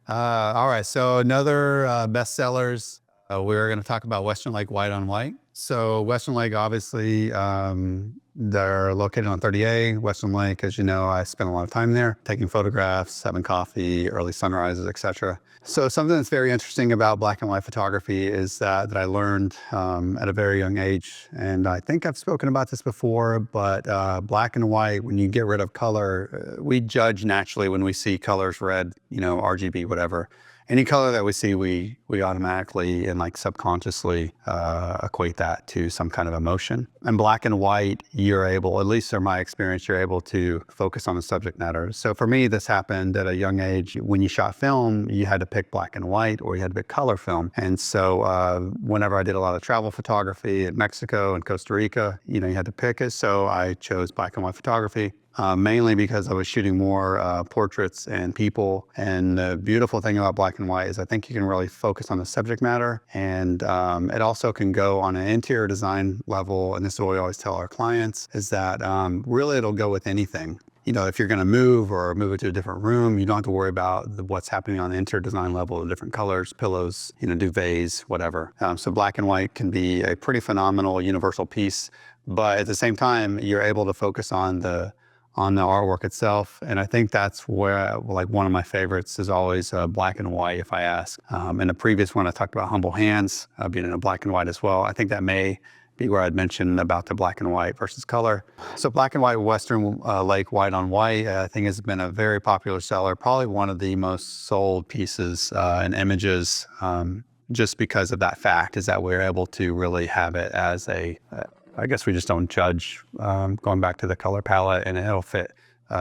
All right, so another bestsellers. We're going to talk about Western Lake White on White. So Western Lake, obviously, they're located on 30A. Western Lake, as you know, I spent a lot of time there, taking photographs, having coffee, early sunrises, etc. So something that's very interesting about black and white photography is that I learned at a very young age, and I think I've spoken about this before, but black and white, when you get rid of color, we judge naturally when we see colors red, RGB, whatever. Any color that we see, we automatically and like subconsciously equate that to some kind of emotion. And black and white, you're able, at least in my experience, you're able to focus on the subject matter. So for me, this happened at a young age. When you shot film, you had to pick black and white or you had to pick color film. And so whenever I did a lot of travel photography in Mexico and Costa Rica, you had to pick it. So I chose black and white photography. Mainly because I was shooting more portraits and people. And the beautiful thing about black and white is I think you can really focus on the subject matter. And it also can go on an interior design level. And this is what we always tell our clients is that really it'll go with anything. If you're going to move it to a different room, you don't have to worry about what's happening on the interior design level, the different colors, pillows, duvets, whatever. So black and white can be a pretty phenomenal universal piece. But at the same time, you're able to focus on the artwork itself. And I think that's where, like, one of my favorites is always black and white, if I ask. In the previous one, I talked about Humble Hands being in a black and white as well. I think that may be where I'd mentioned about the black and white versus color. So black and white Western Lake White on White, I think has been a very popular seller, probably one of the most sold pieces and images, just because of that fact, is that we're able to really have it as I guess we just don't judge going back to the color palette, and it'll fit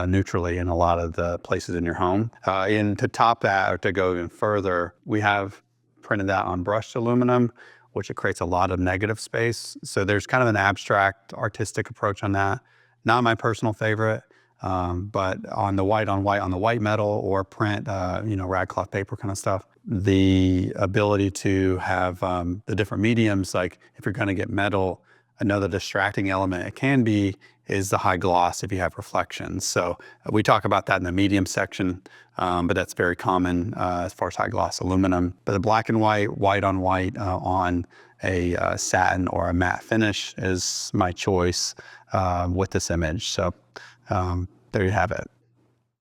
neutrally in a lot of the places in your home. And to top that, or to go even further, we have printed that on brushed aluminum, which it creates a lot of negative space. So there's kind of an abstract artistic approach on that. Not my personal favorite, but on the white on the white metal or print, rag cloth paper kind of stuff, the ability to have the different mediums, like if you're going to get metal, another distracting element it can be is the high gloss if you have reflections. So we talk about that in the medium section, but that's very common as far as high gloss aluminum. But the black and white on white on a satin or a matte finish is my choice with this image. So there you have it.